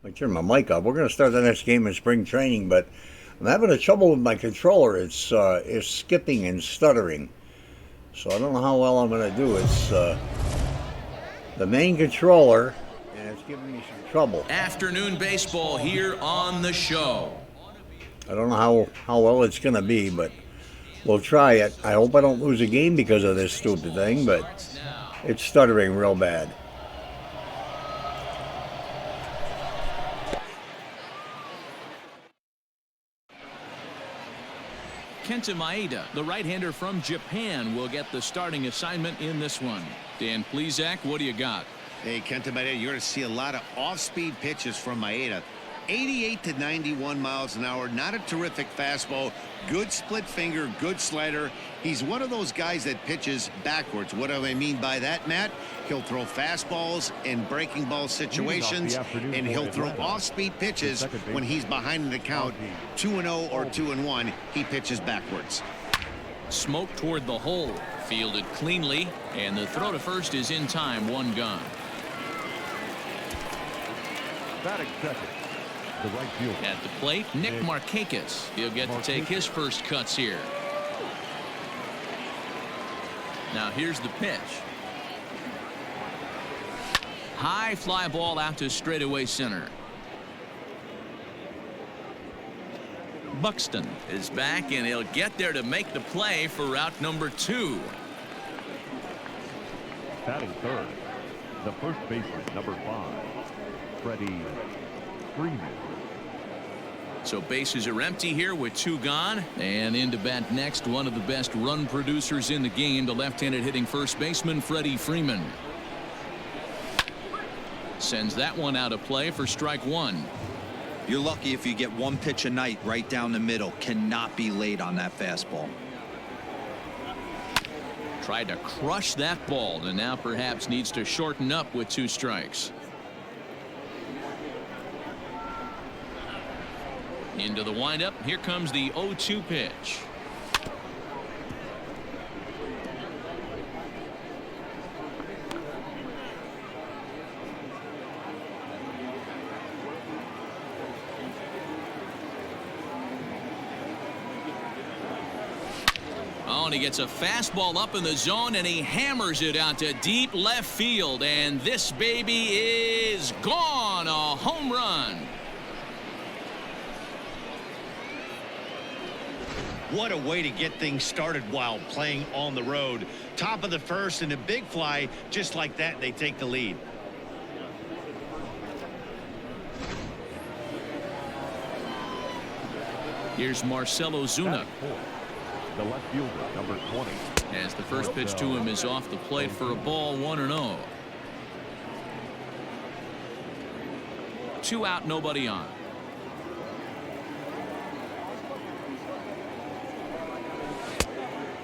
I turn my mic off. We're going to start the next game in spring training, but I'm having a trouble with my controller. It's skipping and stuttering, so I don't know how well I'm going to do. It's the main controller, and it's giving me some trouble. Afternoon baseball here on the show. I don't know how well it's going to be, but we'll try it. I hope I don't lose a game because of this stupid thing, but it's stuttering real bad. Kenta Maeda, the right-hander from Japan, will get the starting assignment in this one. Dan Plesac, what do you got? Hey, Kenta Maeda, you're going to see a lot of off-speed pitches from Maeda. 88 to 91 miles an hour. Not a terrific fastball. Good split finger, good slider. He's one of those guys that pitches backwards. What do I mean by that, Matt? He'll throw fastballs in breaking ball situations, and he'll throw off-speed pitches when he's behind in the count. 2-0 or 2-1, he pitches backwards. Smoke toward the hole. Fielded cleanly, and the throw to first is in time. One gone. Batting second, the right fielder. At the plate, Nick Markakis. He'll get to take his first cuts here. Now here's the pitch. High fly ball out to straightaway center. Buxton is back, and he'll get there to make the play for route number 2. Batting third, the first baseman, number 5, Freddie Freeman. So bases are empty here with 2 gone, and in to bat next, one of the best run producers in the game, the left-handed hitting first baseman Freddie Freeman. Sends that one out of play for strike 1. You're lucky if you get one pitch a night right down the middle. Cannot be late on that fastball. Tried to crush that ball, and now perhaps needs to shorten up with 2 strikes. Into the windup. Here comes the 0-2 pitch. Oh, and he gets a fastball up in the zone, and he hammers it out to deep left field, and this baby is gone. A home run. What a way to get things started while playing on the road. Top of the first and a big fly. Just like that, they take the lead. Here's Marcell Ozuna. The left fielder, number 20. As the first pitch to him is off the plate for a ball, 1-0. 2 out, nobody on.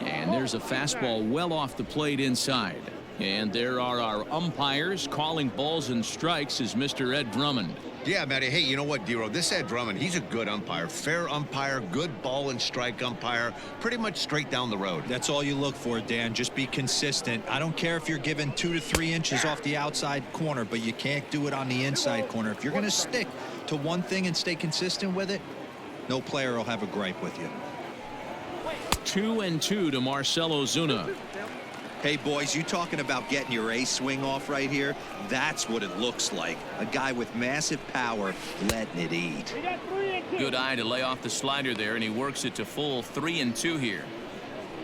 And there's a fastball well off the plate inside. And there are our umpires calling balls and strikes is Mr. Ed Drummond. Yeah, Matty. Hey, you know what, Dero? This Ed Drummond, he's a good umpire. Fair umpire, good ball and strike umpire. Pretty much straight down the road. That's all you look for, Dan. Just be consistent. I don't care if you're given 2 to 3 inches off the outside corner, but you can't do it on the inside corner. If you're going to stick to one thing and stay consistent with it, no player will have a gripe with you. 2-2 to Marcell Ozuna. Hey, boys, you talking about getting your ace swing off right here? That's what it looks like. A guy with massive power letting it eat. Good eye to lay off the slider there, and he works it to full 3-2 here.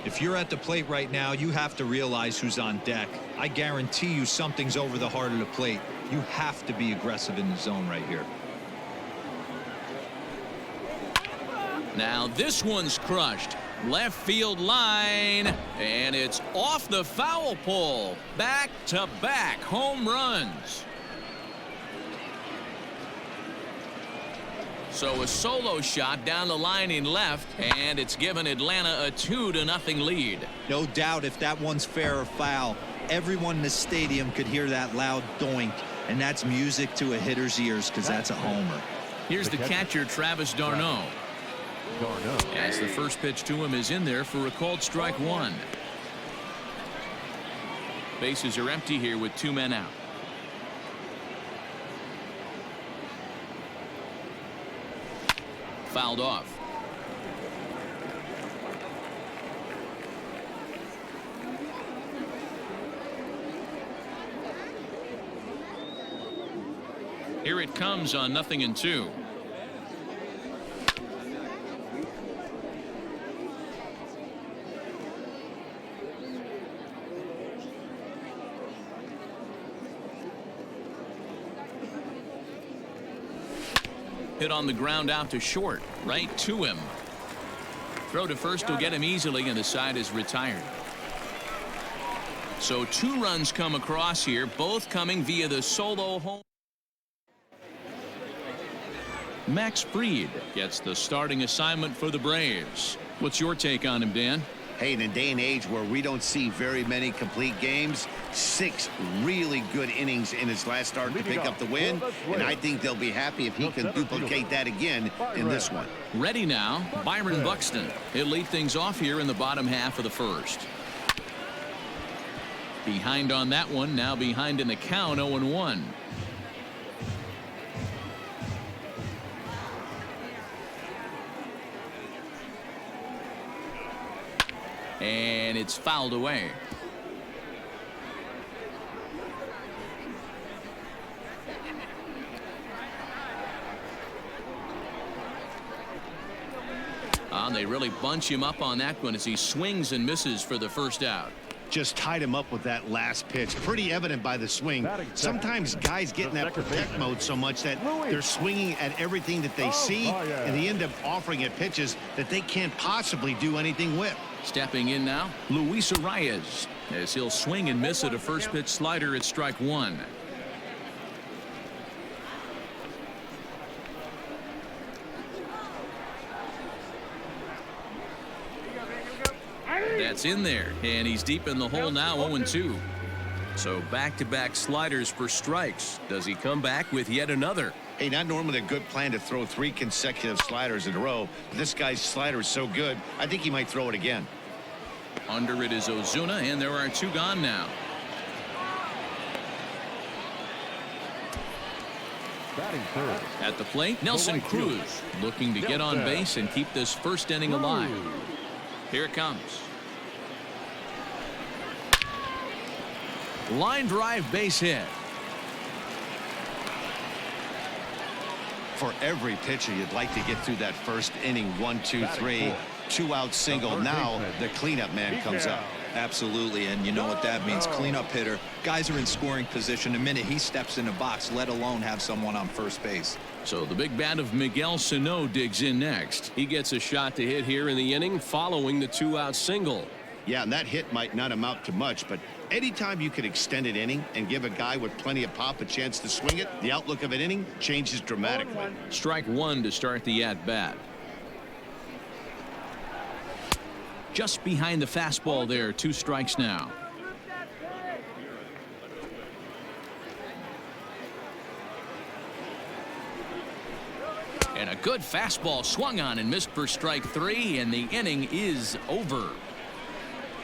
If you're at the plate right now, you have to realize who's on deck. I guarantee you something's over the heart of the plate. You have to be aggressive in the zone right here. Now this one's crushed. Left field line, and it's off the foul pole. Back-to-back home runs. So a solo shot down the line in left, and it's given Atlanta a 2-0 lead. No doubt if that one's fair or foul, everyone in the stadium could hear that loud doink, and that's music to a hitter's ears because that's a homer. Here's the catcher, Travis d'Arnaud. As the first pitch to him is in there for a called strike 1. Bases are empty here with 2 men out. fouled off. Here it comes on 0-2. Hit on the ground out to short, right to him. Throw to first will get him easily, and the side is retired. So 2 runs come across here, both coming via the solo home. Max Fried gets the starting assignment for the Braves. What's your take on him, Dan? Hey, in a day and age where we don't see very many complete games, 6 really good innings in his last start to pick up the win, and I think they'll be happy if he can duplicate that again in this one. Ready now, Byron Buxton. He'll lead things off here in the bottom half of the first. Behind on that one, now behind in the count, 0-1. And it's fouled away. They really bunch him up on that one as he swings and misses for the first out. Just tied him up with that last pitch. Pretty evident by the swing. Sometimes guys get in that protect mode so much that they're swinging at everything that they see, and they end up offering at pitches that they can't possibly do anything with. Stepping in now, Luis Arias, as he'll swing and miss at a first pitch slider at strike 1. That's in there, and he's deep in the hole now, 0-2. So back-to-back sliders for strikes. Does he come back with yet another? Hey, not normally a good plan to throw 3 consecutive sliders in a row, but this guy's slider is so good, I think he might throw it again. Under it is Ozuna, and there are 2 gone now. Batting third. At the plate, Nelson Cruz looking to get on base and keep this first inning alive. Here it comes. Line drive base hit. For every pitcher, you'd like to get through that first inning. 1, 2, 3, 2-out single. Now the cleanup man comes up. Absolutely, and you know what that means. Cleanup hitter. Guys are in scoring position the minute he steps in the box, let alone have someone on first base. So the big bat of Miguel Sano digs in next. He gets a shot to hit here in the inning following the 2-out single. Yeah, and that hit might not amount to much, but anytime you can extend an inning and give a guy with plenty of pop a chance to swing it, the outlook of an inning changes dramatically. Strike 1 to start the at-bat. Just behind the fastball there, 2 strikes now. And a good fastball swung on and missed for strike 3, and the inning is over.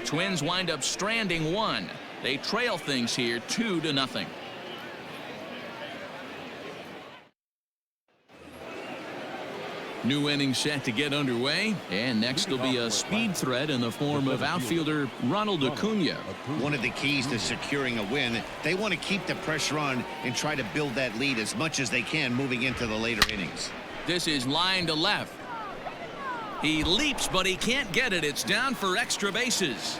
Twins wind up stranding 1. They trail things here 2-0. New inning set to get underway, and next will be a speed threat in the form of outfielder Ronald Acuna. One of the keys to securing a win, they want to keep the pressure on and try to build that lead as much as they can moving into the later innings. This is line to left. He leaps, but he can't get it. It's down for extra bases.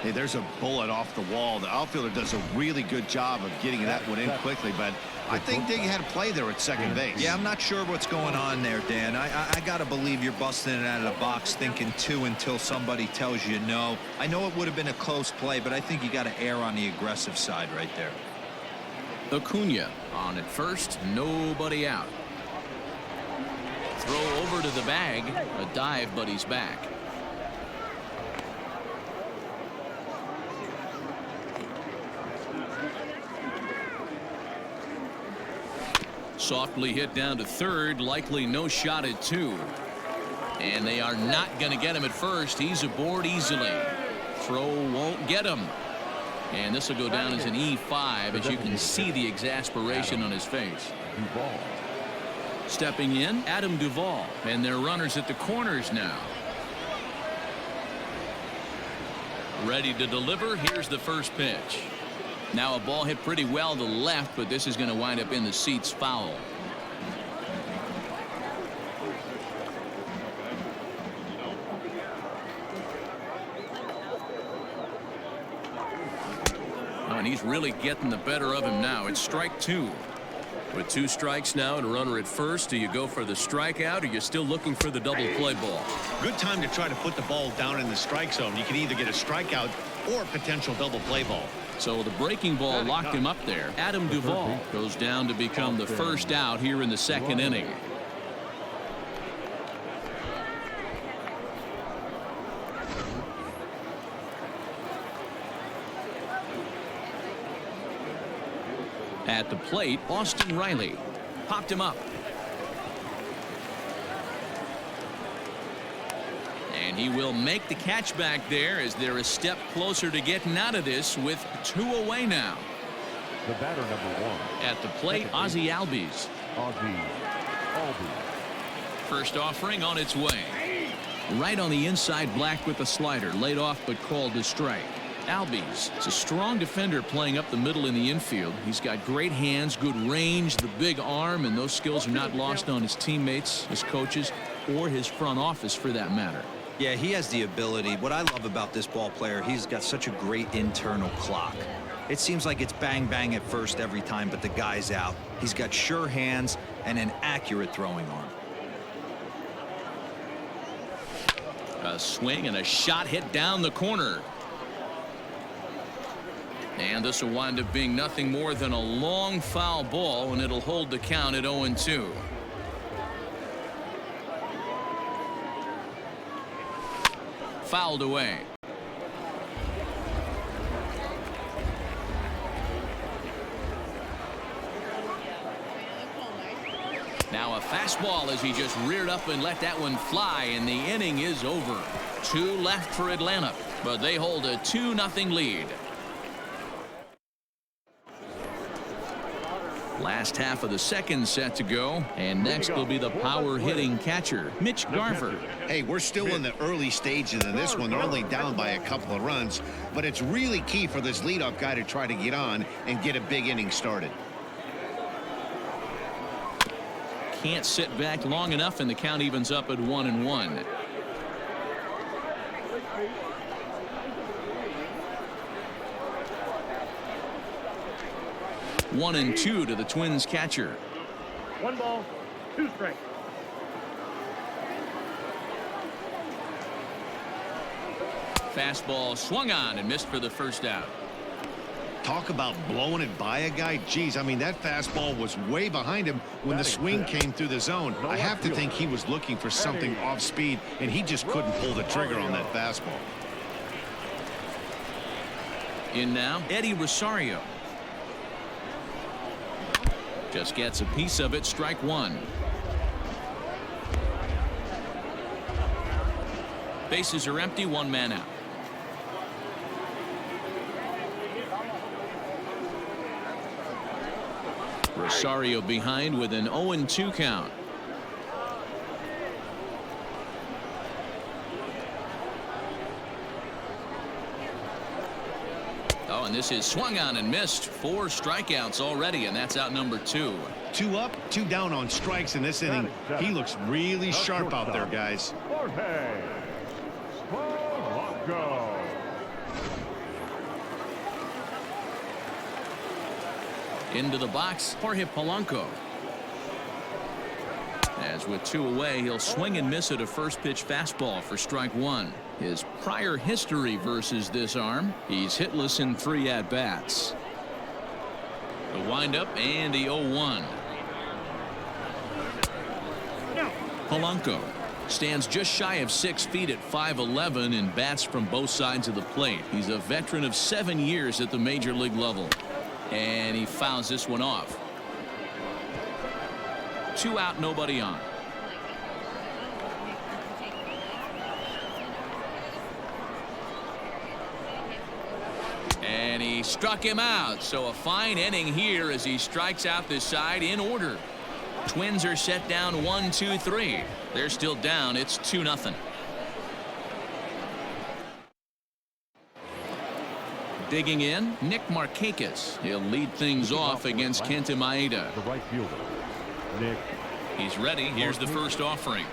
Hey, there's a bullet off the wall. The outfielder does a really good job of getting that one in quickly, but I think they had a play there at second base. Yeah, I'm not sure what's going on there, Dan. I got to believe you're busting it out of the box thinking 2 until somebody tells you no. I know it would have been a close play, but I think you got to err on the aggressive side right there. Acuna on at first, nobody out. Throw over to the bag, a dive, but he's back. Softly hit down to third, likely no shot at 2. And they are not going to get him at first. He's aboard easily. Throw won't get him. And this will go down as an E5, as you can see the exasperation on his face. Stepping in, Adam Duvall, and their runners at the corners now. Ready to deliver. Here's the first pitch. Now a ball hit pretty well to left, but this is going to wind up in the seats foul. Oh, and he's really getting the better of him now. It's strike two. With 2 strikes now and a runner at first, do you go for the strikeout or you're still looking for the double play ball? Good time to try to put the ball down in the strike zone. You can either get a strikeout or a potential double play ball. So the breaking ball locked him up there. Adam Duvall goes down to become the first out here in the second inning. At the plate, Austin Riley popped him up. And he will make the catch back there as they're a step closer to getting out of this with 2 away now. The batter, number 1. At the plate, Ozzie Albies. Ozzie Albies. First offering on its way. Right on the inside, Black with the slider. Laid off but called to strike. Albies is a strong defender playing up the middle in the infield. He's got great hands, good range, the big arm, and those skills are not lost on his teammates, his coaches, or his front office for that matter. Yeah, he has the ability. What I love about this ball player, he's got such a great internal clock. It seems like it's bang bang at first every time, but the guy's out. He's got sure hands and an accurate throwing arm. A swing and a shot hit down the corner. And this will wind up being nothing more than a long foul ball, and it'll hold the count at 0-2. Fouled away. Now a fastball as he just reared up and let that one fly, and the inning is over. 2 left for Atlanta, but they hold a 2-0 lead. Last half of the second set to go, and next will be the power hitting catcher, Mitch Garver. Hey, we're still in the early stages of this one. They're only down by a couple of runs, but it's really key for this leadoff guy to try to get on and get a big inning started. Can't sit back long enough, and the count evens up at 1-1. One and 2 to the Twins catcher. 1 ball, 2 strikes. Fastball swung on and missed for the first out. Talk about blowing it by a guy. Geez, I mean, that fastball was way behind him when the swing came through the zone. I have to think he was looking for something off speed, and he just couldn't pull the trigger on that fastball. In now, Eddie Rosario. Just gets a piece of it, strike 1. Bases are empty, 1 man out. Rosario behind with an 0-2 count. Oh, and this is swung on and missed. 4 strikeouts already, and that's out number 2. 2 up, 2 down on strikes in this inning. He looks really sharp out there, guys. Jorge Polanco. Into the box, Jorge Polanco. As with 2 away, he'll swing and miss at a first pitch fastball for strike 1. His prior history versus this arm, he's hitless in 3 at-bats. The windup and the 0-1. Polanco stands just shy of 6 feet at 5'11" and bats from both sides of the plate. He's a veteran of 7 years at the major league level. And he fouls this one off. 2 out, nobody on. And he struck him out. So a fine inning here as he strikes out this side in order. Twins are set down 1-2-3. They're still down. It's 2-0. Digging in, Nick Markakis. He'll lead things off against Kenta Maeda. The right fielder, Nick. He's ready. Here's the first offering.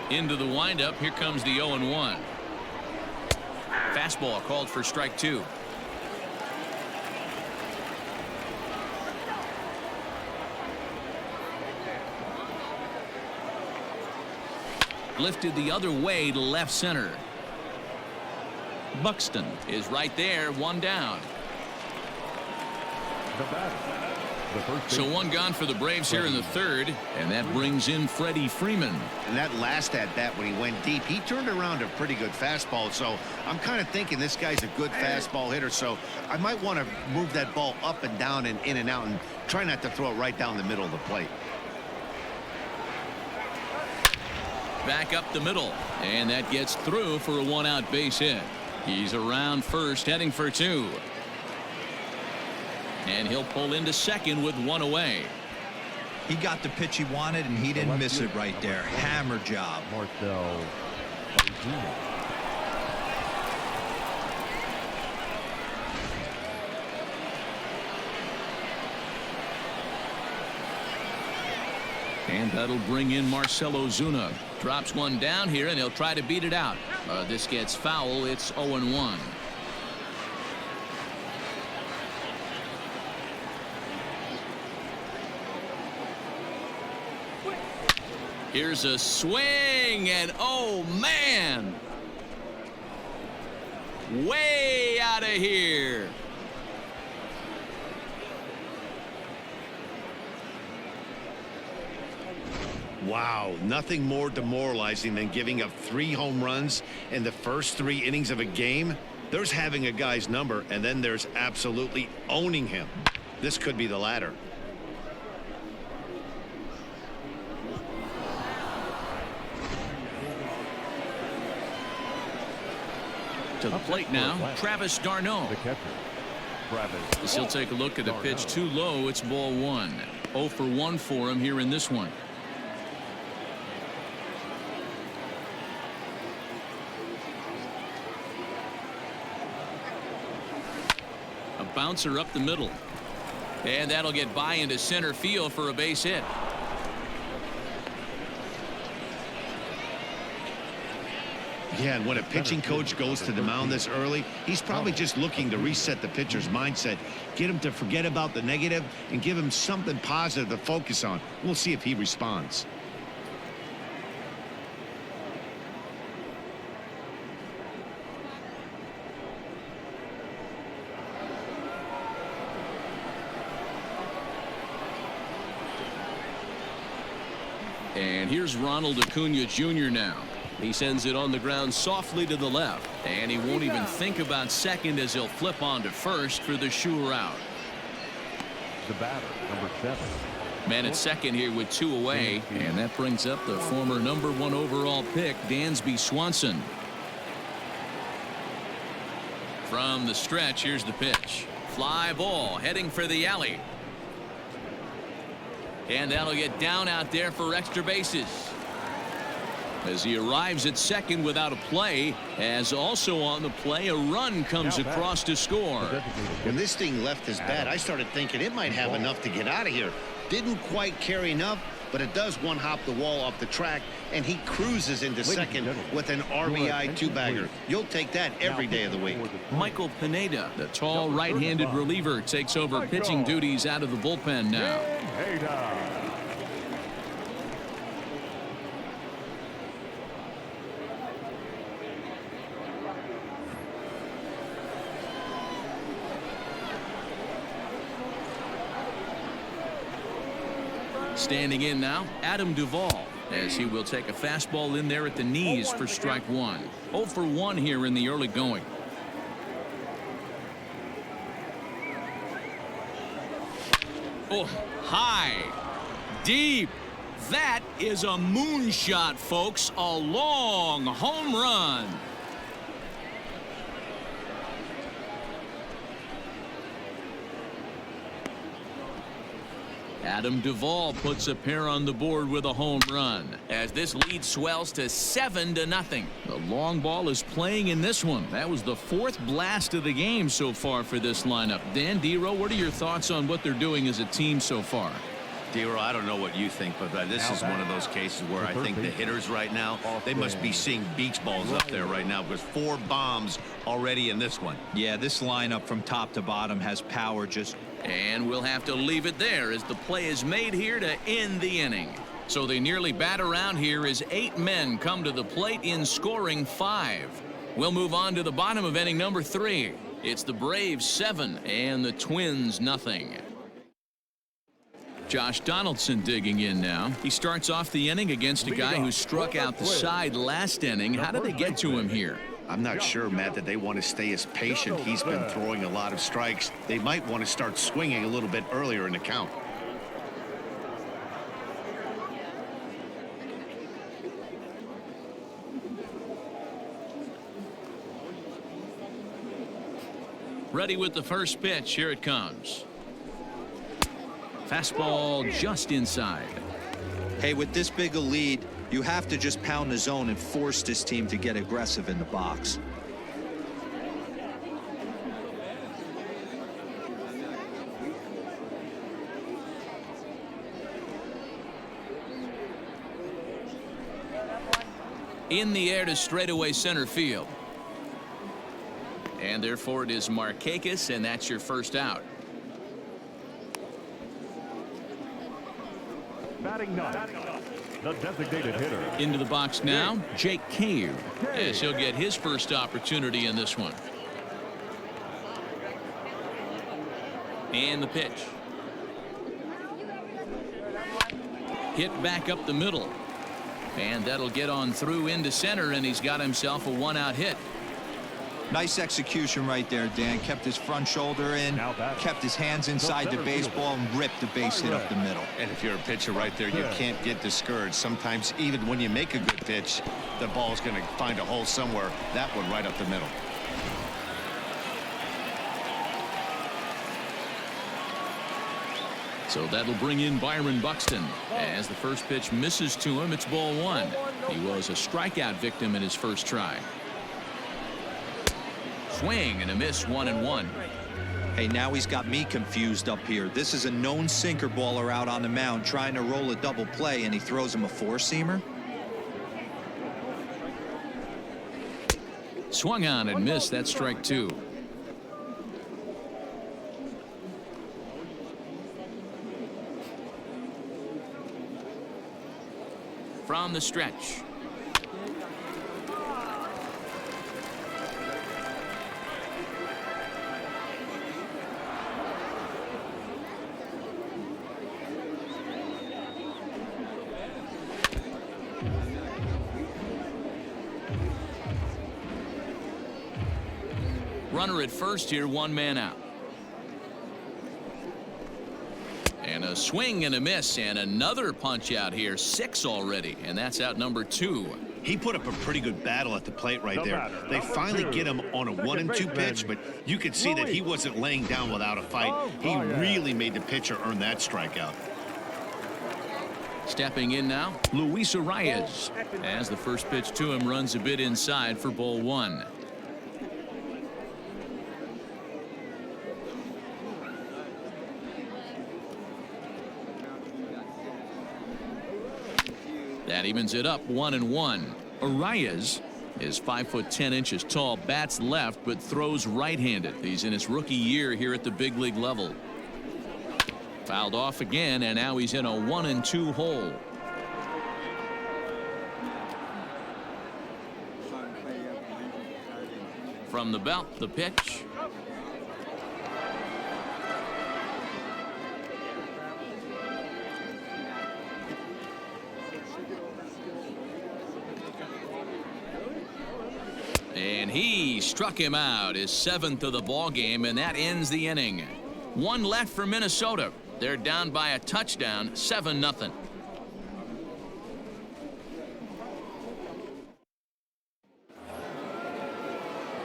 Into the windup. Here comes the 0-1. Fastball called for strike 2. Lifted the other way to left center. Buxton is right there, 1 down. The batter, the first So baseman, 1 gone for the Braves here in the 3rd, and that brings in Freddie Freeman. And that last at bat when he went deep, he turned around a pretty good fastball. So I'm kind of thinking this guy's a good fastball hitter. So I might want to move that ball up and down and in and out and try not to throw it right down the middle of the plate. Back up the middle, and that gets through for a 1-out base hit. He's around first, heading for 2. And he'll pull into second with 1 away. He got the pitch he wanted, and he didn't miss it right there. Hammer job. Marcell Ozuna. And that'll bring in Marcell Ozuna. Drops 1 down here, and he'll try to beat it out. This gets foul. It's 0-1. Here's a swing, and oh man, way out of here. Wow, nothing more demoralizing than giving up 3 home runs in the first 3 innings of a game. There's having a guy's number, and then there's absolutely owning him. This could be the latter. To the plate now, Travis d'Arnaud. The catcher, Travis. He'll take a look at the pitch too low. It's ball 1. 0 for 1 for him here in this one. A bouncer up the middle. And that'll get by into center field for a base hit. Yeah, and when a pitching coach goes to the mound this early, he's probably just looking to reset the pitcher's mindset, get him to forget about the negative, and give him something positive to focus on. We'll see if he responds. And here's Ronald Acuna Jr. now. He sends it on the ground softly to the left, and he won't even think about second as he'll flip on to first for the sure out. The batter, number 7. Man at second here with 2 away, and that brings up the former number 1 overall pick, Dansby Swanson. From the stretch, here's the pitch. Fly ball heading for the alley. And that'll get down out there for extra bases. As he arrives at second without a play, as also on the play, a run comes across to score. When this thing left his bat, I started thinking it might have enough to get out of here. Didn't quite carry enough, but it does one hop the wall off the track, and he cruises into second with an RBI 2-bagger. You'll take that every day of the week. Michael Pineda, the tall right-handed reliever, takes over pitching duties out of the bullpen now. Standing in now, Adam Duvall, as he will take a fastball in there at the knees for strike 1. 0 for 1 here in the early going. Oh, high, deep. That is a moonshot, folks. A long home run. Adam Duvall puts a pair on the board with a home run as this lead swells to 7-0. The long ball is playing in this one. That was the 4th blast of the game so far for this lineup. Dan Dero, what are your thoughts on what they're doing as a team so far? Dero, I don't know what you think, but this is one of those cases where I think the hitters right now, they must be seeing beach balls up there right now because 4 bombs already in this one. Yeah, this lineup from top to bottom has power. And we'll have to leave it there as the play is made here to end the inning. So they nearly bat around here as 8 men come to the plate in scoring 5. We'll move on to the bottom of inning number 3. It's the Braves 7 and the Twins nothing. Josh Donaldson digging in now. He starts off the inning against a guy who struck out the side last inning. How did they get to him here? I'm not sure, Matt, that they want to stay as patient. He's been throwing a lot of strikes. They might want to start swinging a little bit earlier in the count. Ready with the first pitch. Here it comes. Fastball just inside. Hey, with this big a lead, you have to just pound the zone and force this team to get aggressive in the box. In the air to straightaway center field. And therefore it is Markakis, and that's your first out. Batting 9, the designated hitter. Into the box now, Jake Cave, as he'll get his first opportunity in this one. And the pitch. Hit back up the middle. And that'll get on through into center, and he's got himself a 1-out hit. Nice execution right there, Dan. Kept his front shoulder in, kept his hands inside the baseball, and ripped the base hit up the middle. And if you're a pitcher right there, you can't get discouraged. Sometimes even when you make a good pitch, the ball's going to find a hole somewhere. That one right up the middle. So that'll bring in Byron Buxton. As the first pitch misses to him, it's ball 1. He was a strikeout victim in his first try. Swing and a miss, 1-1. Hey, now he's got me confused up here. This is a known sinker baller out on the mound trying to roll a double play, and he throws him a 4-seamer. Swung on and missed. That's strike 2. From the stretch. Runner at first here, 1 man out. And a swing and a miss, and another punch out here, 6 already, and that's out number 2. He put up a pretty good battle at the plate right there. They finally get him on a 1-2 pitch, but you could see that he wasn't laying down without a fight. He really made the pitcher earn that strikeout. Stepping in now, Luis Arias, as the first pitch to him runs a bit inside for ball 1. That evens it up, 1-1. Arias is 5'10" tall, bats left, but throws right-handed. He's in his rookie year here at the big league level. Fouled off again, and now he's in a 1-2 hole. From the belt, the pitch. And he struck him out, his 7th of the ball game, and that ends the inning. 1 left for Minnesota. They're down by a touchdown, 7-0.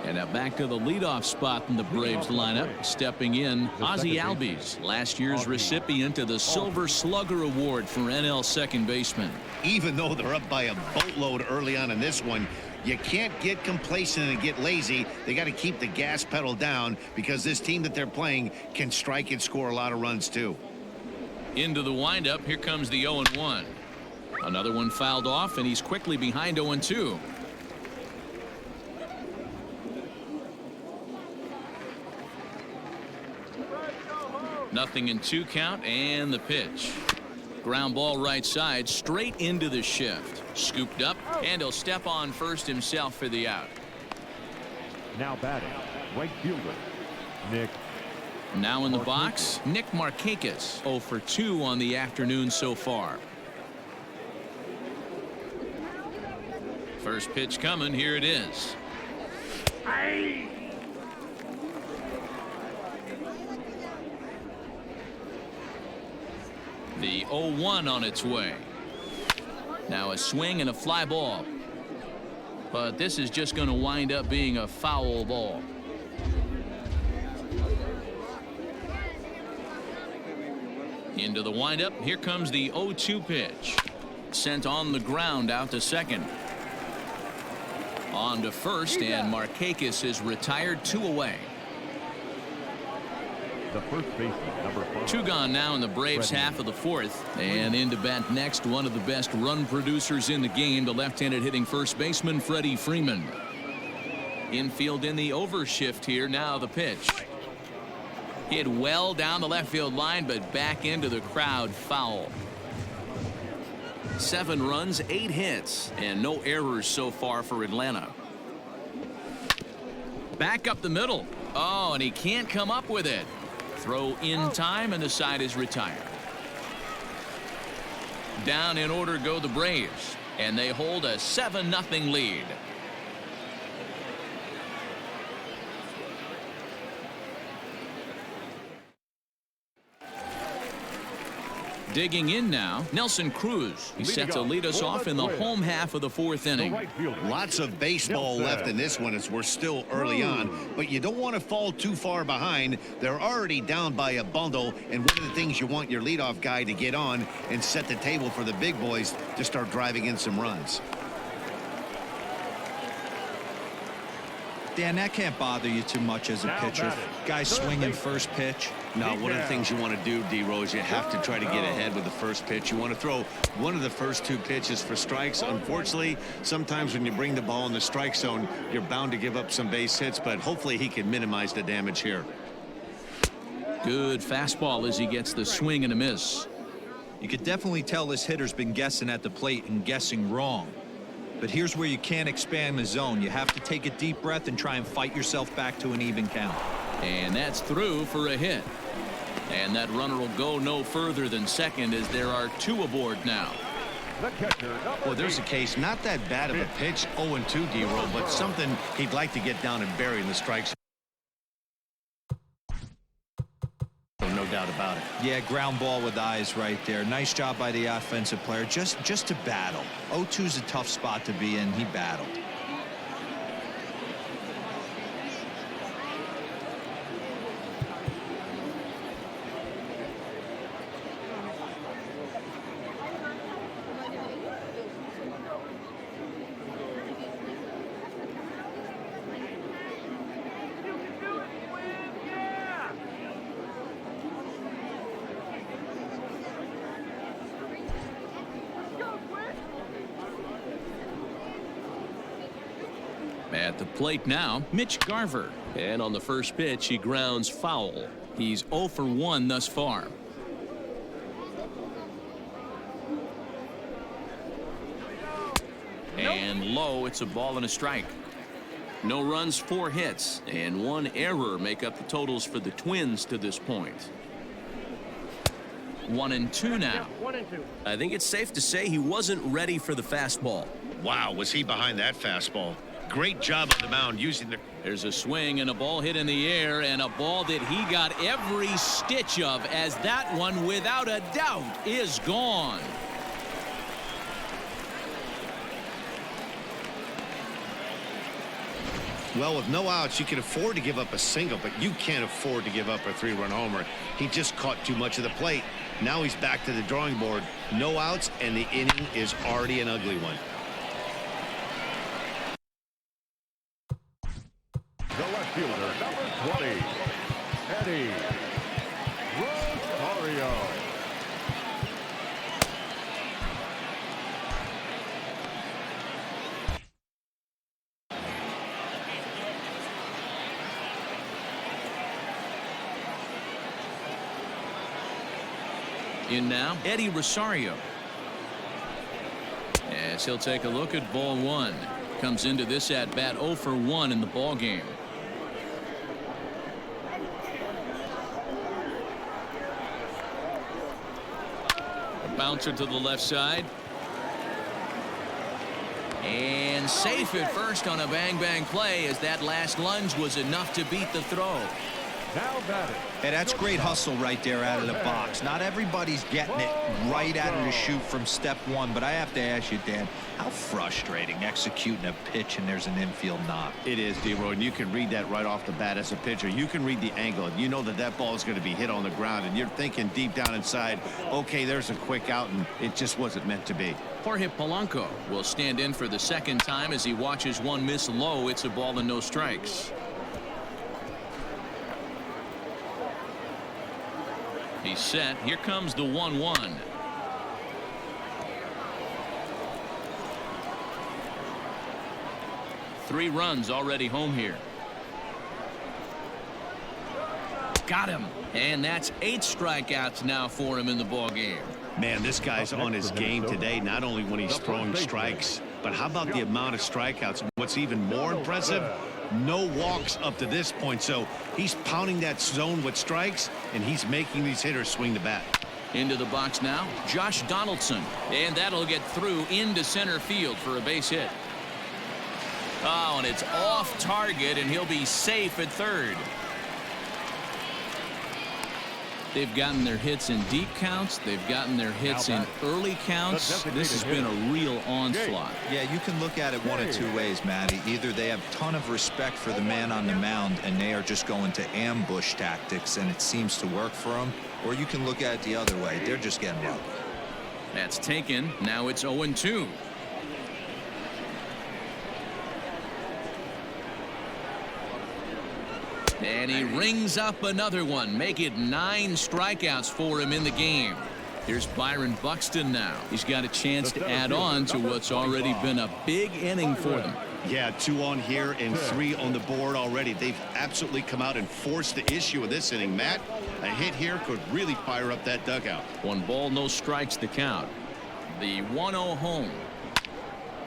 And now back to the leadoff spot in the Braves lineup. Stepping in, Ozzie Albies, last year's recipient of the Silver Slugger Award for NL second baseman. Even though they're up by a boatload early on in this one, you can't get complacent and get lazy. They got to keep the gas pedal down because this team that they're playing can strike and score a lot of runs too. Into the windup, here comes the 0-1. Another one fouled off, and he's quickly behind 0-2. Nothing in 2 count, and the pitch. Ground ball right side, straight into the shift. Scooped up, and he'll step on first himself for the out. Now batting, right fielder, Nick. Now in the box, Nick Markakis, 0 for 2 on the afternoon so far. First pitch coming, here it is. The 0-1 on its way. Now a swing and a fly ball. But this is just going to wind up being a foul ball. Into the windup, here comes the 0-2 pitch. Sent on the ground out to second. On to first, and Markakis is retired, 2 away. The first baseman, number 5. 2 gone now in the Braves half of the 4th. And in to bat next, one of the best run producers in the game, the left-handed hitting first baseman, Freddie Freeman. Infield in the overshift here, now the pitch. Hit well down the left field line, but back into the crowd, foul. 7 runs, 8 hits, and no errors so far for Atlanta. Back up the middle. Oh, and he can't come up with it. Throw in time, and the side is retired. Down in order go the Braves, and they hold a 7-0 lead. Digging in now, Nelson Cruz. He's set to lead us off in the home half of the 4th inning. Lots of baseball left in this one as we're still early on, but you don't want to fall too far behind. They're already down by a bundle, and one of the things you want your leadoff guy to get on and set the table for the big boys to start driving in some runs. Dan, that can't bother you too much as a pitcher. Guy swinging first pitch. No, one of the things you want to do, D-Rose, you have to try to get ahead with the first pitch. You want to throw one of the first 2 pitches for strikes. Unfortunately, sometimes when you bring the ball in the strike zone, you're bound to give up some base hits, but hopefully he can minimize the damage here. Good fastball as he gets the swing and a miss. You could definitely tell this hitter's been guessing at the plate and guessing wrong. But here's where you can't expand the zone. You have to take a deep breath and try and fight yourself back to an even count. And that's through for a hit. And that runner will go no further than second as there are 2 aboard now. The catcher, Well, there's a case, not that bad of a pitch, 0-2 D-roll, but something he'd like to get down and bury in the strikes. No doubt about it. Yeah, ground ball with eyes right there. Nice job by the offensive player just to battle. 0-2's a tough spot to be in. He battled. At the plate now, Mitch Garver. And on the first pitch, he grounds foul. He's 0 for 1 thus far. And low, it's a ball and a strike. No runs, 4 hits, and 1 error make up the totals for the Twins to this point. 1-2 now. 1-2. I think it's safe to say he wasn't ready for the fastball. Wow, was he behind that fastball? Great job on the mound using the... There's a swing and a ball hit in the air, and a ball that he got every stitch of, as that one, without a doubt, is gone. Well, with no outs, you can afford to give up a single, but you can't afford to give up a 3-run homer. He just caught too much of the plate. Now he's back to the drawing board. No outs, and the inning is already an ugly one. The left fielder, number 20, Eddie Rosario. In now, Eddie Rosario. As he'll take a look at ball one. Comes into this at bat 0 for 1 in the ball game. A bouncer to the left side. And safe at first on a bang-bang play, as that last lunge was enough to beat the throw. Now batting. Hey, that's great hustle right there out of the box. Not everybody's getting it right out of the chute from step one, but I have to ask you, Dan, how frustrating executing a pitch and there's an infield knock. It is, D-Roy, and you can read that right off the bat as a pitcher. You can read the angle, and you know that that ball is going to be hit on the ground, and you're thinking deep down inside, okay, there's a quick out, and it just wasn't meant to be. Jorge Polanco will stand in for the second time as he watches one miss low. It's a ball and no strikes. He's set. Here comes the 1-1. Three runs already home here. Got him. And that's 8 strikeouts now for him in the ball game. Man, this guy's on his game today, not only when he's throwing strikes, but how about the amount of strikeouts? What's even more impressive, no walks up to this point. So he's pounding that zone with strikes, and he's making these hitters swing the bat. Into the box now, Josh Donaldson. And that'll get through into center field for a base hit. Oh, and it's off target, and he'll be safe at third. They've gotten their hits in deep counts. They've gotten their hits in early counts. This has been a real onslaught. Yeah, you can look at it one of two ways, Matty. Either they have a ton of respect for the man on the mound and they are just going to ambush tactics and it seems to work for them, or you can look at it the other way. They're just getting lucky. That's taken. Now it's 0-2. And he rings up another one. Make it 9 strikeouts for him in the game. Here's Byron Buxton now. He's got a chance to add on to what's already been a big inning for them. Yeah, 2 on here and 3 on the board already. They've absolutely come out and forced the issue of this inning, Matt. A hit here could really fire up that dugout. 1 ball, no strikes to count. The 1-0 home.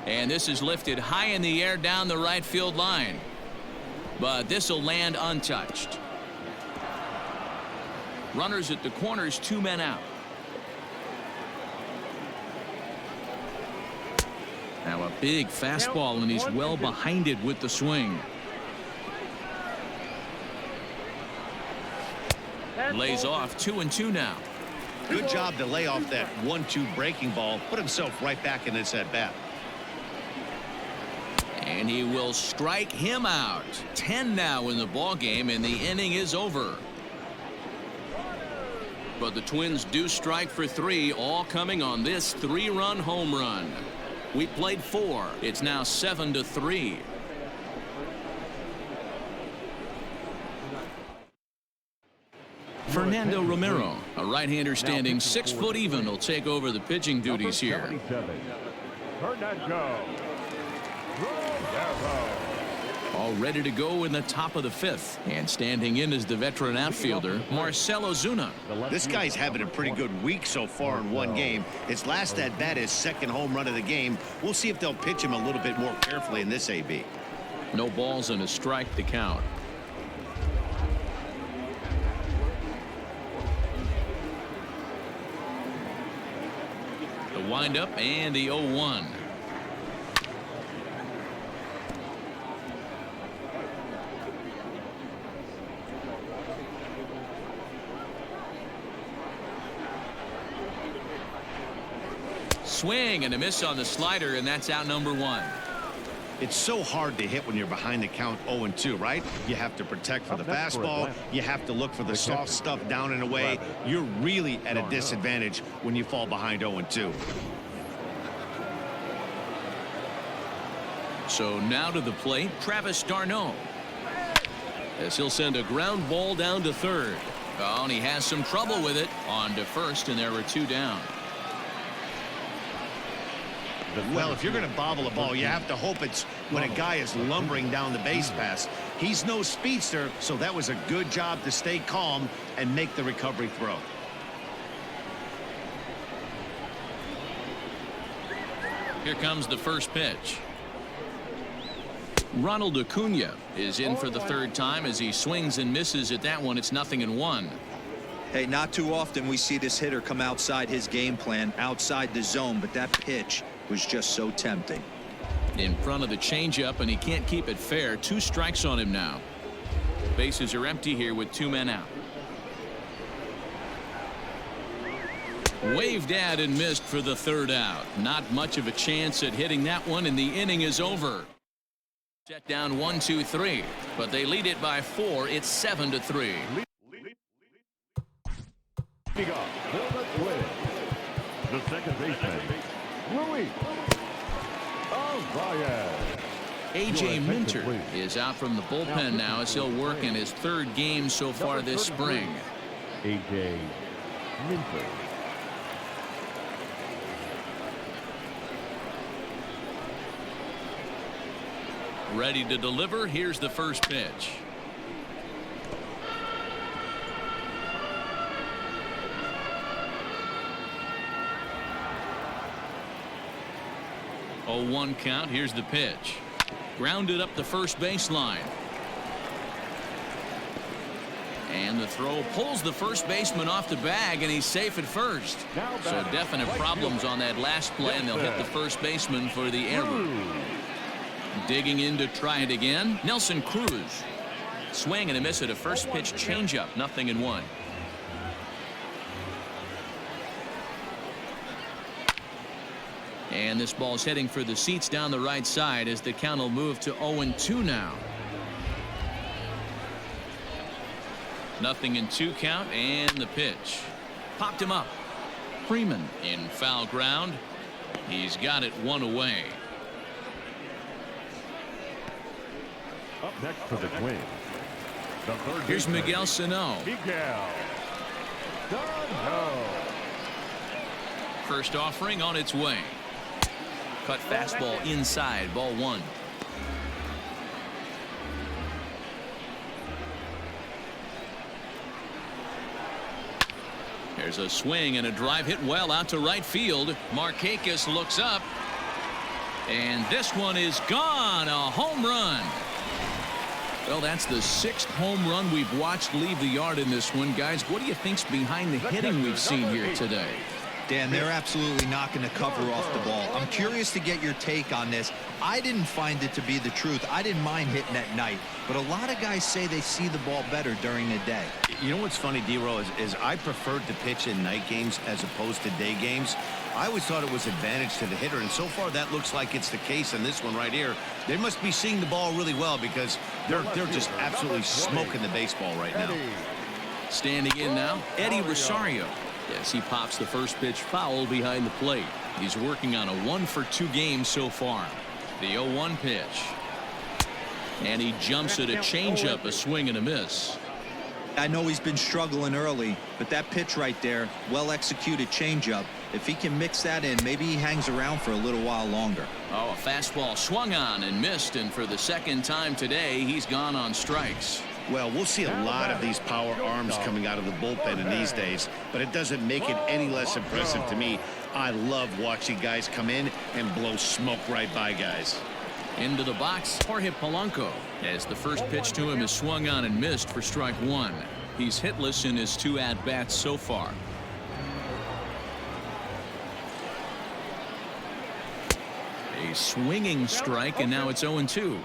And this is lifted high in the air down the right field line. But this will land untouched. Runners at the corners, 2 men out. Now a big fastball, and he's well behind it with the swing. Lays off 2-2 now. Good job to lay off that 1-2 breaking ball. Put himself right back in this at bat. And he will strike him out. 10 now in the ball game, and the inning is over. But the Twins do strike for 3, all coming on this 3-run home run. We played 4. It's now 7-3. Fernando Romero, a right-hander standing 6 foot even, will take over the pitching duties here. Fernando. All ready to go in the top of the 5th. And standing in is the veteran outfielder, Marcell Ozuna. This guy's having a pretty good week so far in 1 game. His last at bat is 2nd home run of the game. We'll see if they'll pitch him a little bit more carefully in this AB. No balls and a strike to count. The windup and the 0-1. Swing and a miss on the slider, and that's out number 1. It's so hard to hit when you're behind the count 0-2, right? You have to protect for the fastball. You have to look for the soft stuff down and away. You're really at a disadvantage when you fall behind 0-2. So now to the plate, Travis d'Arnaud. As he'll send a ground ball down to third. Oh, and he has some trouble with it. On to first, and there are 2 down. Well, if you're going to bobble a ball, you have to hope it's when a guy is lumbering down the base pass. He's no speedster, so that was a good job to stay calm and make the recovery throw. Here comes the first pitch. Ronald Acuna is in for the 3rd time as he swings and misses at that one. It's 0-1. Hey, not too often we see this hitter come outside his game plan, outside the zone, but that pitch was just so tempting. In front of the changeup, and he can't keep it fair. 2 strikes on him now. Bases are empty here with 2 men out. Waved at and missed for the 3rd out. Not much of a chance at hitting that one, and the inning is over. Set down 1-2-3, but they lead it by 4. It's 7-3. Leading off for the Twins, the second baseman, Rui Arias. A.J. Minter is out from the bullpen now as he'll work in his 3rd game so far this spring. A.J. Minter. Ready to deliver. Here's the first pitch. Oh, 1 count. Here's the pitch. Grounded up the first baseline. And the throw pulls the first baseman off the bag, and he's safe at first. So definite problems on that last play, and they'll hit the first baseman for the error. Digging in to try it again, Nelson Cruz. Swing and a miss at a first pitch changeup. 0-1. And this ball's heading for the seats down the right side as the count will move to 0-2 now. 0-2 count, and the pitch. Popped him up. Freeman in foul ground. He's got it 1 away. Up next for the Twins, the 3rd Here's baseman, Miguel Sano. Miguel Sano. First offering on its way. Cut fastball inside, ball 1. There's a swing and a drive hit well out to right field. Markakis looks up. And this one is gone. A home run. Well, that's the 6th home run we've watched leave the yard in this one. Guys, what do you think's behind the hitting we've seen here today? Dan, they're absolutely knocking the cover off the ball. I'm curious to get your take on this. I didn't find it to be the truth. I didn't mind hitting at night, but a lot of guys say they see the ball better during the day. You know what's funny, D-Row, is I preferred to pitch in night games as opposed to day games. I always thought it was advantage to the hitter, and so far that looks like it's the case in this one right here. They must be seeing the ball really well because they're just absolutely smoking the baseball right now. Standing in now, Eddie Rosario. Yes, he pops the first pitch foul behind the plate. He's working on a 1-for-2 game so far. The 0-1 pitch. And he jumps at a changeup, a swing and a miss. I know he's been struggling early, but that pitch right there, well-executed changeup, if he can mix that in, maybe he hangs around for a little while longer. Oh, a fastball swung on and missed, and for the 2nd time today, he's gone on strikes. Well, we'll see a lot of these power arms coming out of the bullpen in these days, but it doesn't make it any less impressive to me. I love watching guys come in and blow smoke right by guys. Into the box, Jorge Polanco, as the first pitch to him is swung on and missed for strike 1. He's hitless in his 2 at-bats so far. A swinging strike, and now it's 0-2.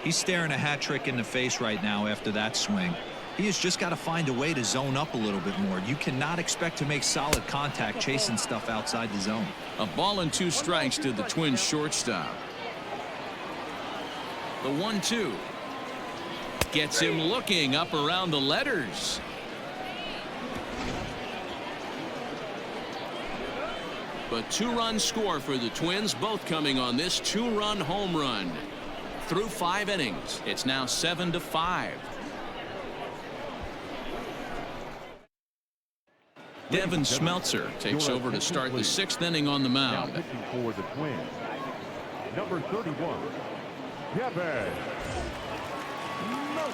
He's staring a hat trick in the face right now after that swing. He has just got to find a way to zone up a little bit more. You cannot expect to make solid contact chasing stuff outside the zone. A ball and 2 strikes to the Twins shortstop. The 1-2 gets him looking up around the letters. But 2-run score for the Twins, both coming on this 2-run home run. Through 5 innings, it's now 7-5. Devin Smeltzer takes over to start the 6th inning on the Now mound. pitching for the Twins, number 31, Devin.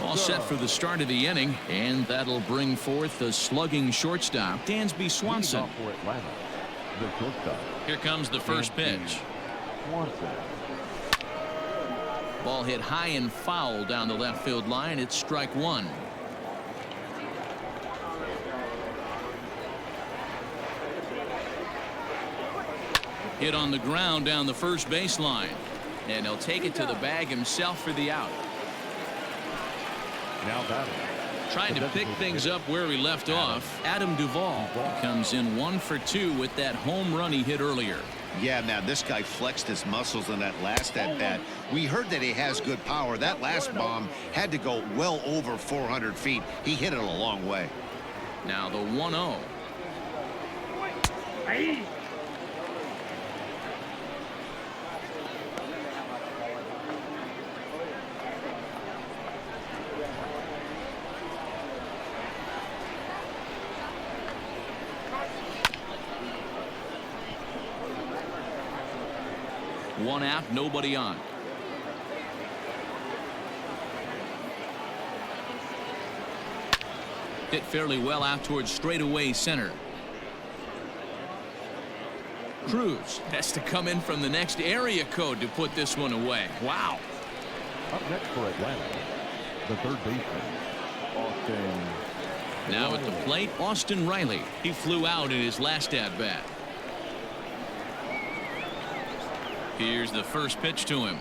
All set for the start of the inning, and that'll bring forth the slugging shortstop, Dansby Swanson. Leading off for Atlanta, the shortstop, Here comes the first pitch. Swanson. Ball hit high and foul down the left field line. It's strike 1. Hit on the ground down the first baseline, and he'll take it to the bag himself for the out. Now batting. Trying to pick things up where he left off, Adam Duvall comes in 1 for 2 with that home run he hit earlier. Yeah, man, this guy flexed his muscles in that last at bat. We heard that he has good power. That last bomb had to go well over 400 feet. He hit it a long way. Now the 1-0. One out, nobody on. Hit fairly well out towards straightaway center. Cruz has to come in from the next area code to put this one away. Wow. Up next for Atlanta, the third baseman, Austin. Now at the plate, Austin Riley. He flew out in his last at-bat. Here's the first pitch to him.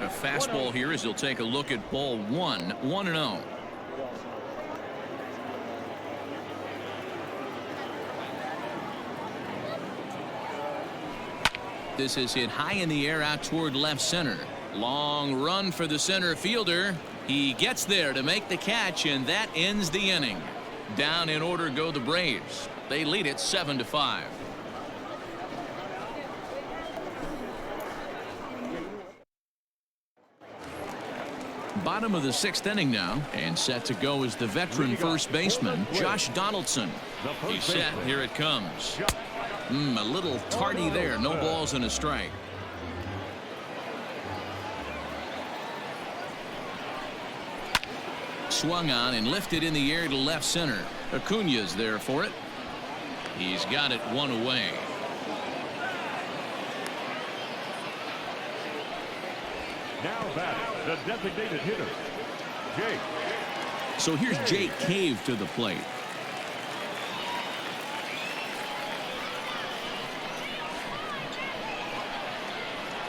A fastball here as he'll take a look at ball 1, 1-0. This is hit high in the air out toward left center. Long run for the center fielder. He gets there to make the catch, and that ends the inning. Down in order go the Braves. They lead it 7-5. Bottom of the 6th inning now, and set to go is the veteran first baseman, Josh Donaldson. He's set. Here it comes. A little tardy there. No balls and a strike. Swung on and lifted in the air to left center. Acuna's there for it. He's got it 1 away. Now batting, the designated hitter, Jake. So here's Jake Cave to the plate.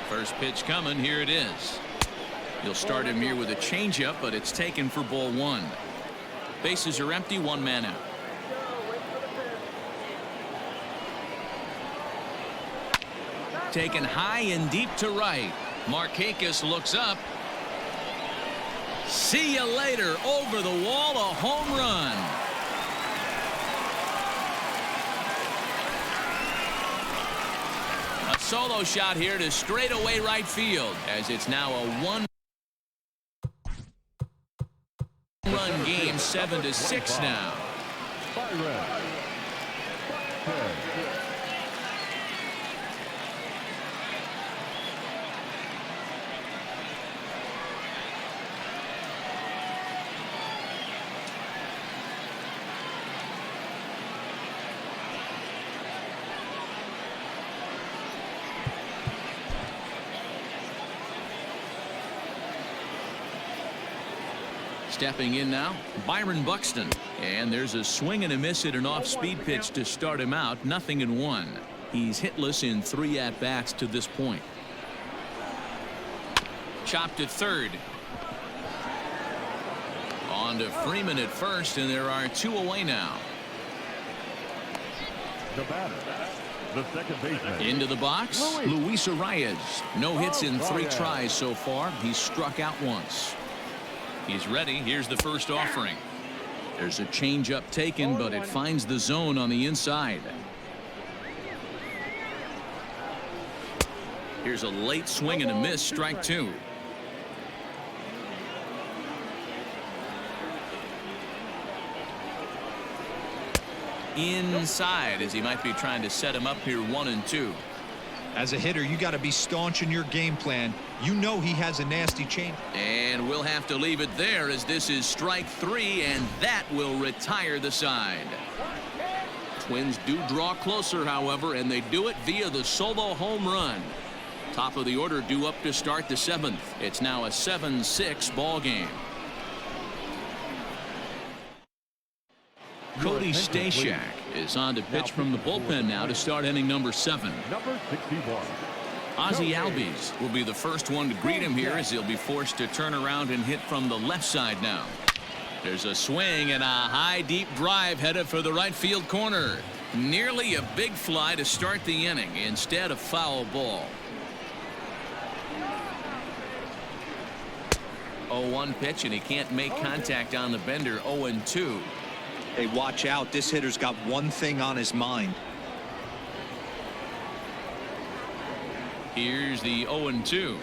First pitch coming. Here it is. He'll start him here with a changeup, but it's taken for ball 1. Bases are empty, 1 man out. Taken high and deep to right. Markakis looks up. See you later. Over the wall, a home run. A solo shot here to straightaway right field, as it's now a 1-run game, 7-6 now. Byron. Stepping in now, Byron Buxton. And there's a swing and a miss at an off-speed pitch to start him out. 0-1. He's hitless in 3 at-bats to this point. Chopped at third. On to Freeman at first, and there are 2 away now. The batter, the second baseman. Into the box, Luis Arias. No hits in 3 tries so far. He's struck out once. He's ready. Here's the first offering. There's a changeup taken, but it finds the zone on the inside. Here's a late swing and a miss, strike 2. Inside, as he might be trying to set him up here 1-2. As a hitter, you got to be staunch in your game plan. You know he has a nasty change. And we'll have to leave it there, as this is strike 3, and that will retire the side. Twins do draw closer, however, and they do it via the solo home run. Top of the order due up to start the 7th. It's now a 7-6 ball game. Cody Stashak is on to pitch from the bullpen now to start inning number 7. Number 61. Ozzie Albies will be the first one to greet him here, as he'll be forced to turn around and hit from the left side now. There's a swing and a high deep drive headed for the right field corner. Nearly a big fly to start the inning, instead a foul ball. 0-1 pitch, and he can't make contact on the bender. 0-2. Hey, watch out. This hitter's got one thing on his mind. Here's the 0-2.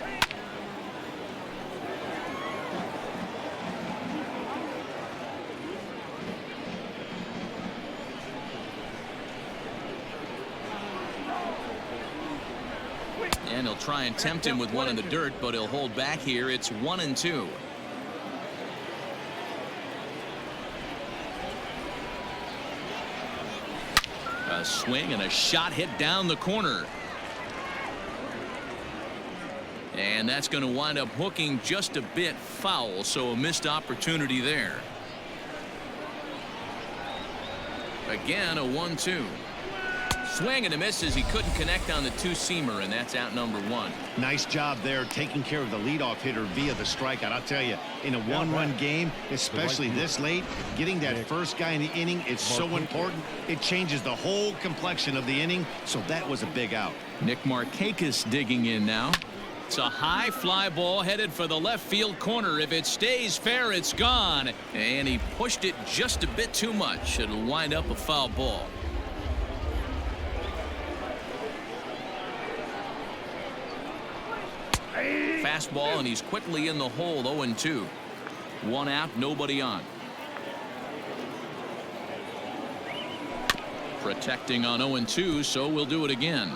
And he'll try and tempt him with one in the dirt, but he'll hold back here. It's 1-2. A swing and a shot hit down the corner. And that's going to wind up hooking just a bit foul, so a missed opportunity there. Again, a 1-2. Swing and a miss as he couldn't connect on the 2-seamer, and that's out number 1. Nice job there taking care of the leadoff hitter via the strikeout. I'll tell you, in a one-run game, especially this late, getting that first guy in the inning, it's so important. It changes the whole complexion of the inning, so that was a big out. Nick Markakis digging in now. It's a high fly ball headed for the left field corner. If it stays fair, it's gone. And he pushed it just a bit too much. It'll wind up a foul ball. Fastball, and he's quickly in the hole. 0-2. 1 out, nobody on. Protecting on 0-2, so we'll do it again.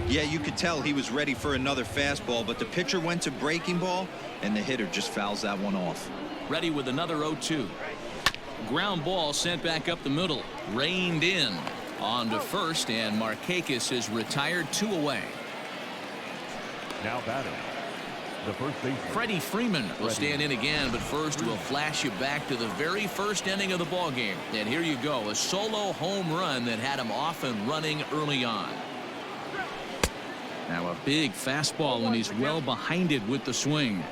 Yeah, you could tell he was ready for another fastball, but the pitcher went to breaking ball, and the hitter just fouls that one off. Ready with another 0-2. Ground ball sent back up the middle. Reined in. On to first, and Markakis is retired, 2 away. Now batting, the first baseman. Freddie Freeman will stand in again, but first we'll flash you back to the very first inning of the ball game. And here you go, a solo home run that had him off and running early on. Now a big fastball, and he's well behind it with the swing.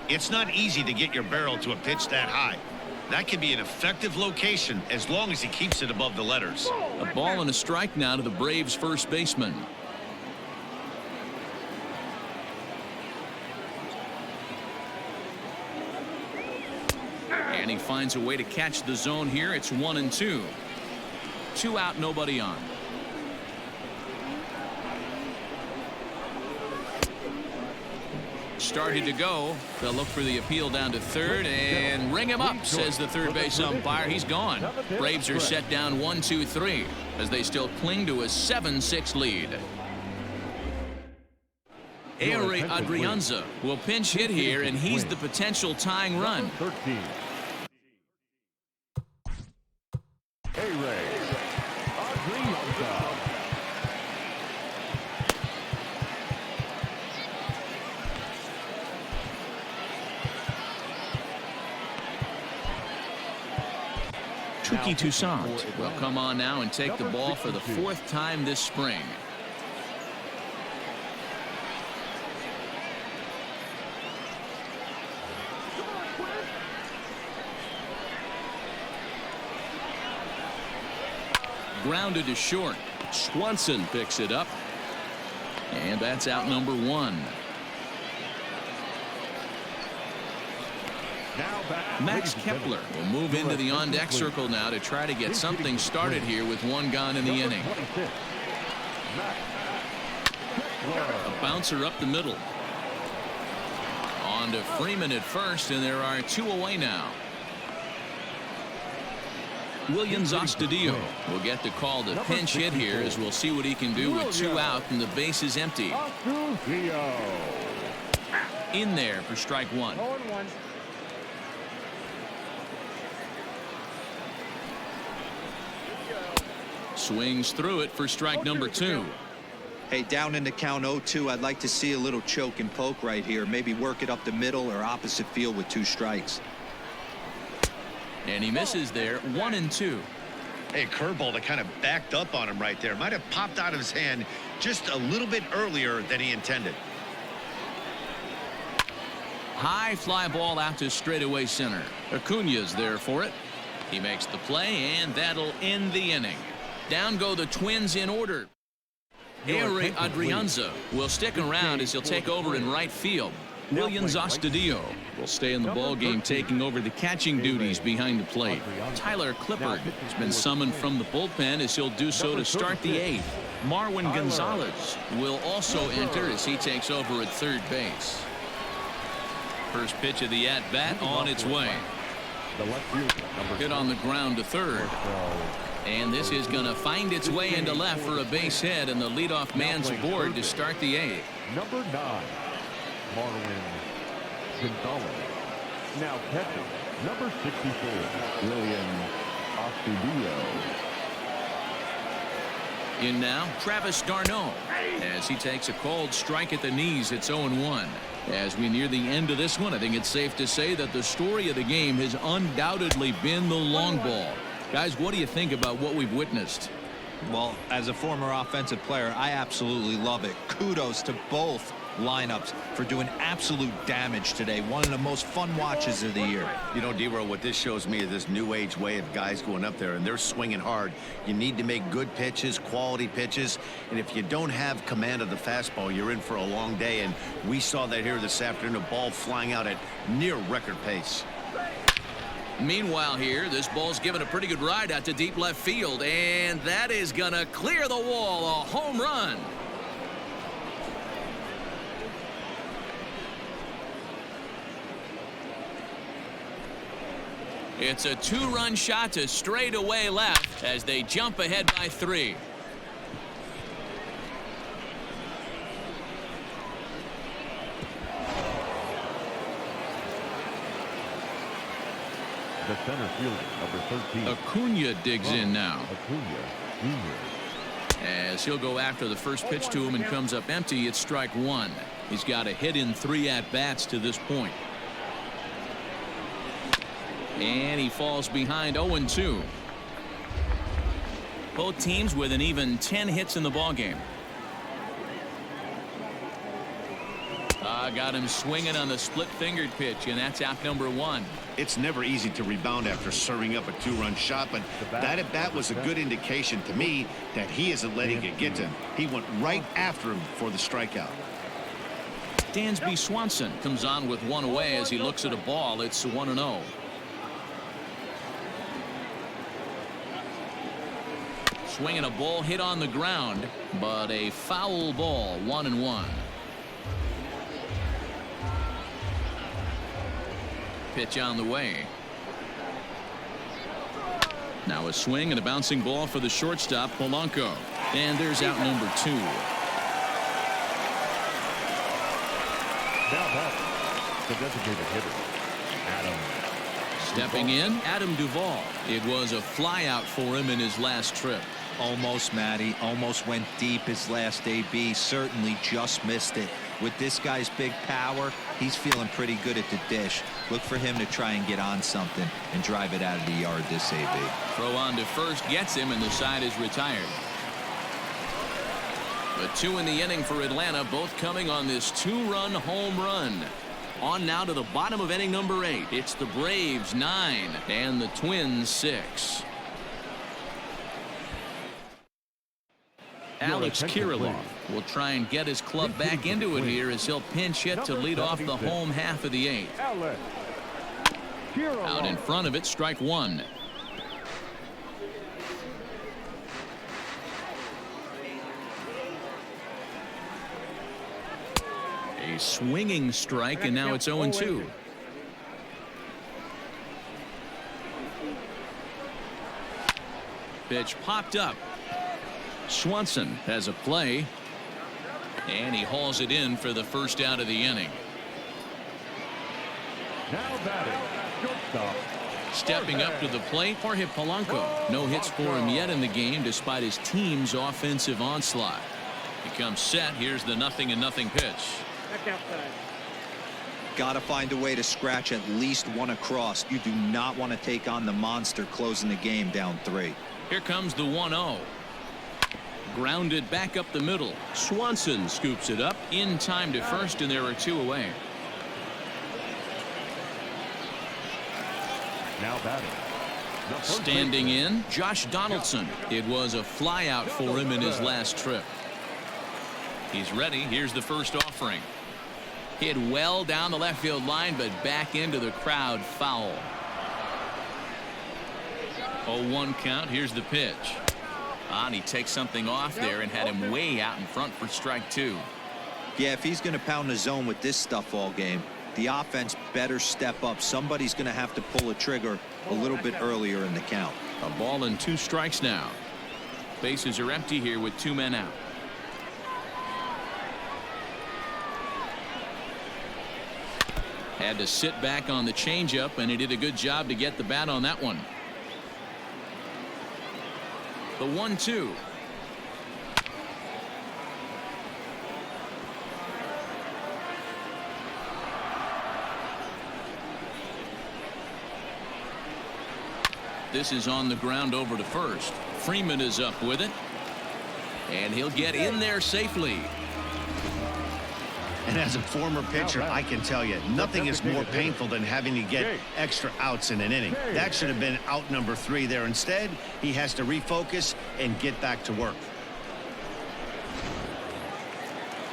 It's not easy to get your barrel to a pitch that high. That can be an effective location as long as he keeps it above the letters. A ball and a strike now to the Braves first baseman. And he finds a way to catch the zone here. It's 1-2. 2 out, nobody on. Started to go. They'll look for the appeal down to third and ring him up, says the third base umpire. He's gone. Braves are set down 1-2-3 as they still cling to a 7-6 lead. Ehire Adrianza will pinch hit here, and he's the potential tying run. 13. Ehire Adrianza. Touki Toussaint will come on now and take the ball for the 4th time this spring. Grounded to short. Swanson picks it up. And that's out number 1. Max Kepler will move into the on-deck circle now to try to get something started here with 1 gone in the inning. A bouncer up the middle. On to Freeman at first, and there are 2 away now. Williams Astudillo will get the call to pinch hit here, as we'll see what he can do with 2 out and the base is empty. In there for strike 1. Swings through it for strike number 2. Hey, down in the count 0-2, I'd like to see a little choke and poke right here. Maybe work it up the middle or opposite field with 2 strikes. And he misses there. 1-2. Hey, curveball that kind of backed up on him right there. Might have popped out of his hand just a little bit earlier than he intended. High fly ball out to straightaway center. Acuna's there for it. He makes the play, and that'll end the inning. Down go the Twins in order. Eury Adrianza will stick around as he'll take over in right field. Williams Astudillo will stay in the ball game, taking over the catching duties behind the plate. Tyler Clippard has been summoned from the bullpen as he'll do so to start the 8th. Marwin Gonzalez will also enter as he takes over at third base. First pitch of the at-bat on its way. Hit on the ground to third. And this is going to find its way into left for a base hit, and the leadoff man's aboard to start the 8th. Number 9, Marwin Gonzalez. Now catching, number 64, William Astudillo. In now, Travis d'Arnaud, as he takes a called strike at the knees. It's 0-1. As we near the end of this one, I think it's safe to say that the story of the game has undoubtedly been the long ball. Guys, what do you think about what we've witnessed? Well, as a former offensive player, I absolutely love it. Kudos to both lineups for doing absolute damage today. One of the most fun watches of the year. You know, D-Roll, what this shows me is this new age way of guys going up there, and they're swinging hard. You need to make good pitches, quality pitches, and if you don't have command of the fastball, you're in for a long day, and we saw that here this afternoon, a ball flying out at near record pace. Meanwhile here, this ball's given a pretty good ride out to deep left field, and that is going to clear the wall. A home run. It's a 2-run shot to straightaway left as they jump ahead by 3. The center fielder, number 13. Acuna digs in now. Acuna Jr. As he'll go after the first pitch to him and comes up empty. It's strike 1. He's got a hit in 3 at-bats to this point. And he falls behind 0-2. Both teams with an even 10 hits in the ballgame. Got him swinging on the split-fingered pitch, and that's out number 1. It's never easy to rebound after serving up a 2-run shot, but that at-bat was a good indication to me that he isn't letting it get to him. He went right after him for the strikeout. Dansby Swanson comes on with 1 away as he looks at a ball. It's 1-0. Swinging a ball hit on the ground, but a foul ball. 1-1. Pitch on the way. Now a swing and a bouncing ball for the shortstop, Polanco. And there's out number 2. Now back, the designated hitter, Adam. Stepping in, Adam Duvall. It was a flyout for him in his last trip. Almost, Matty. Almost went deep his last AB. Certainly just missed it. With this guy's big power, he's feeling pretty good at the dish. Look for him to try and get on something and drive it out of the yard this AB. Throw on to first gets him, and the side is retired. The 2 in the inning for Atlanta, both coming on this 2-run home run. On now to the bottom of inning number 8. It's the Braves 9 and the Twins 6. Alex attention, Kirilloff will try and get his club back into it here as he'll pinch hit to lead off the home half of the 8th. Alex Out in front of it, strike 1. A swinging strike, and now it's 0-2. Pitch popped up. Swanson has a play, and he hauls it in for the first out of the inning. Now batting, shortstop. Stepping up to the plate, Jorge Polanco. No hits for him yet in the game despite his team's offensive onslaught. He comes set. Here's the 0-0 pitch. Back outside. Got to find a way to scratch at least one across. You do not want to take on the monster closing the game down 3. Here comes the 1-0. Grounded back up the middle. Swanson scoops it up in time to first, and there are 2 away. Now batting. the first Standing baseman. in, Josh Donaldson. It was a flyout for him in his last trip. He's ready. Here's the first offering. Hit well down the left field line, but back into the crowd, foul. 0-1 count. Here's the pitch. And he takes something off there and had him way out in front for strike 2. Yeah, if he's going to pound the zone with this stuff all game, the offense better step up. Somebody's going to have to pull a trigger a little bit earlier in the count. A ball and 2 strikes now. Bases are empty here with 2 men out. Had to sit back on the changeup, and he did a good job to get the bat on that one. The 1-2. This is on the ground over to first. Freeman is up with it, and he'll get in there safely. And as a former pitcher, I can tell you, nothing is more painful than having to get extra outs in an inning. That should have been out number 3 there. Instead, he has to refocus and get back to work.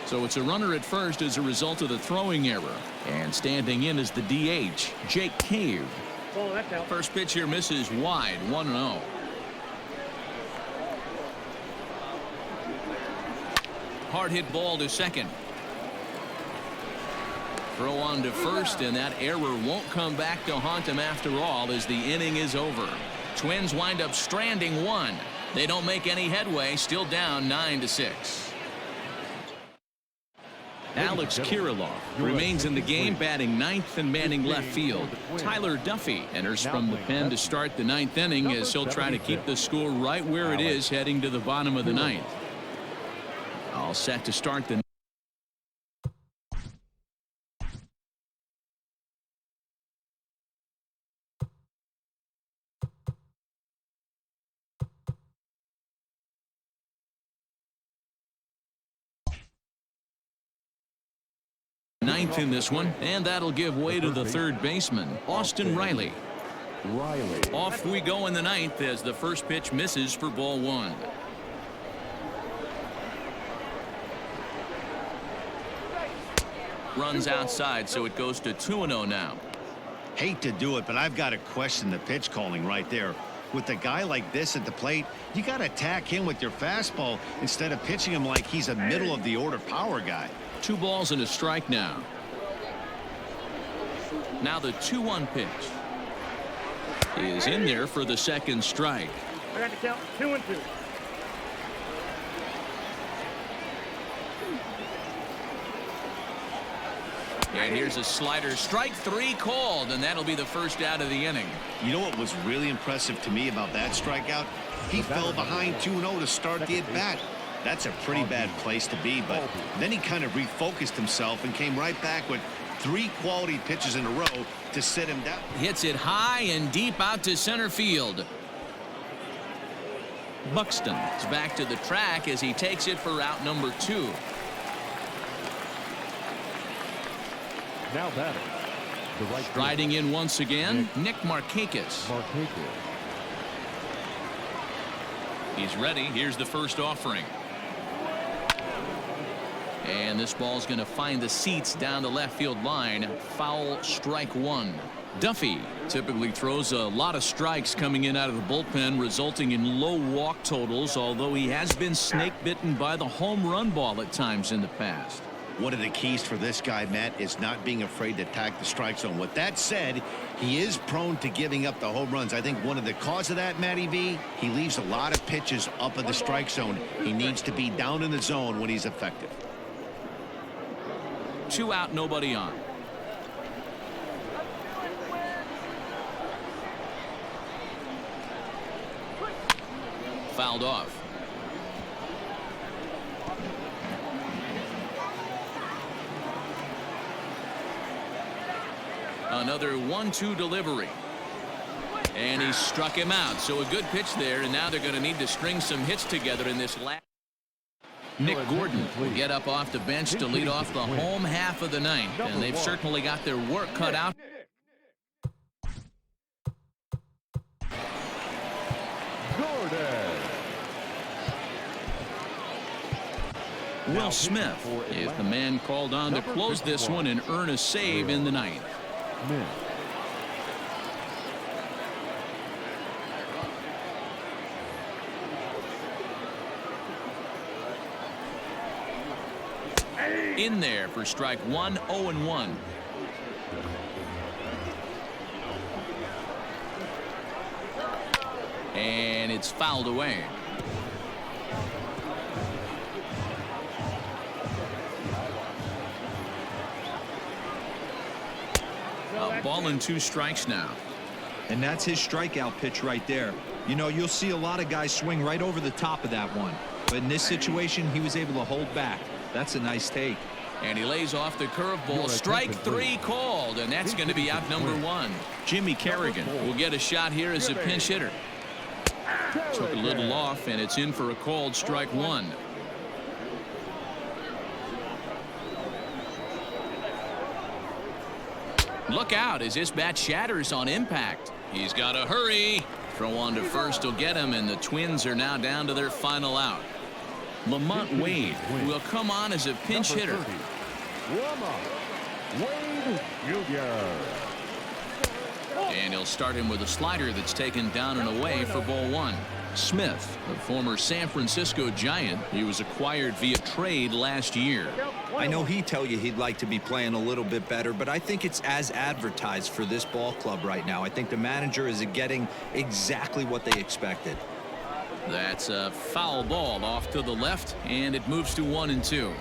So it's a runner at first as a result of the throwing error. And standing in is the DH, Jake Cave. Ball, that's out. First pitch here misses wide, 1-0. Hard hit ball to second. Throw on to first, and that error won't come back to haunt him after all as the inning is over. Twins wind up stranding 1. They don't make any headway, still down 9-6. Alex Kirilloff remains in the game, batting 9th and manning left field. Tyler Duffy enters from the pen to start the 9th inning as he'll try to keep the score right where it is heading to the bottom of the 9th. All set to start the ninth in this one, and that'll give way to the third baseman, Austin Riley. Off we go in the 9th as the first pitch misses for ball 1. Runs outside, so it goes to 2-0 now. Hate to do it, but I've got to question the pitch calling right there. With a guy like this at the plate, you got to attack him with your fastball instead of pitching him like he's a middle of the order power guy. 2 balls and a strike now. Now the 2-1 pitch is in there for the second strike. I got to count 2-2. And here's a slider. Strike 3 called, and that'll be the first out of the inning. You know what was really impressive to me about that strikeout? He fell behind 2-0 to start the at-bat. That's a pretty bad place to be, but then he kind of refocused himself and came right back with 3 quality pitches in a row to sit him down. Hits it high and deep out to center field. Buxton is back to the track as he takes it for out number 2. Now batting. The right Striding in once again, Nick Markakis. He's ready. Here's the first offering. And this ball's going to find the seats down the left field line. Foul, strike one. Duffy typically throws a lot of strikes coming in out of the bullpen, resulting in low walk totals, although he has been snake bitten by the home run ball at times in the past. One of the keys for this guy, Matt, is not being afraid to attack the strike zone. With that said, he is prone to giving up the home runs. I think one of the cause of that, Matty V, he leaves a lot of pitches up in the strike zone. He needs to be down in the zone when he's effective. 2 out, nobody on. Fouled off. Another 1-2 delivery. And he struck him out. So a good pitch there, and now they're going to need to string some hits together in this last. Nick Gordon will get up off the bench to lead off the home half of the ninth, and they've certainly got their work cut out. Will Smith is the man called on to close this one and earn a save in the ninth. In there for strike one, 0-1. And it's fouled away. A ball and 2 strikes now. And that's his strikeout pitch right there. You know, you'll see a lot of guys swing right over the top of that one. But in this situation, he was able to hold back. That's a nice take. And he lays off the curveball. Strike 3 called, and that's going to be out number 1. Jimmy Kerrigan will get a shot here as a pinch hitter. Took a little off, and it's in for a called strike 1. Look out as this bat shatters on impact. He's got to hurry. Throw on to first will get him, and the Twins are now down to their final out. Lamont Wade will come on as a pinch hitter. Wade Jr. And he'll start him with a slider that's taken down and away for ball 1. Smith, the former San Francisco Giant, he was acquired via trade last year. I know he'd tell you he'd like to be playing a little bit better, but I think it's as advertised for this ball club right now. I think the manager is getting exactly what they expected. That's a foul ball off to the left, and it moves to 1-2.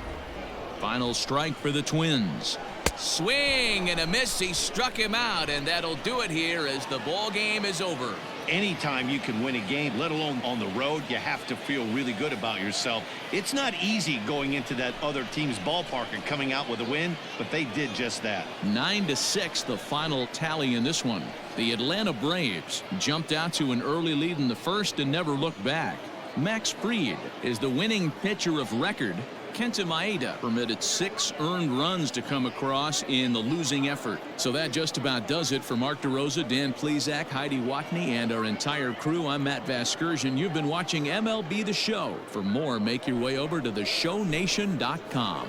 Final strike for the Twins. Swing and a miss. He struck him out, and that'll do it here as the ball game is over. Anytime you can win a game, let alone on the road, you have to feel really good about yourself. It's not easy going into that other team's ballpark and coming out with a win, but they did just that. 9-6 the final tally in this one. The Atlanta Braves jumped out to an early lead in the first and never looked back. Max Fried is the winning pitcher of record. Kenta Maeda permitted 6 earned runs to come across in the losing effort. So that just about does it for Mark DeRosa, Dan Plesac, Heidi Watney, and our entire crew. I'm Matt Vasgersian. You've been watching MLB The Show. For more, make your way over to theshownation.com.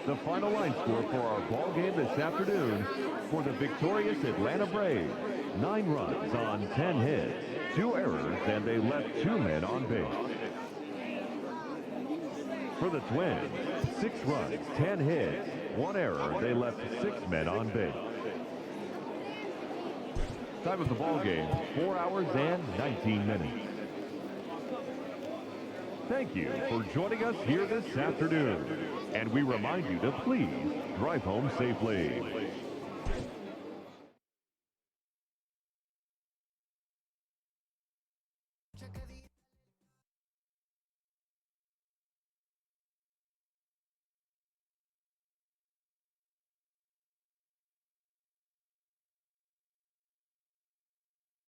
The final line score for our ball game this afternoon for the victorious Atlanta Braves. 9 runs on 10 hits, 2 errors, and they left 2 men on base. For the Twins, 6 runs, 10 hits, 1 error, they left 6 men on base. Time of the ball game, 4 hours and 19 minutes. Thank you for joining us here this afternoon. And we remind you to please drive home safely.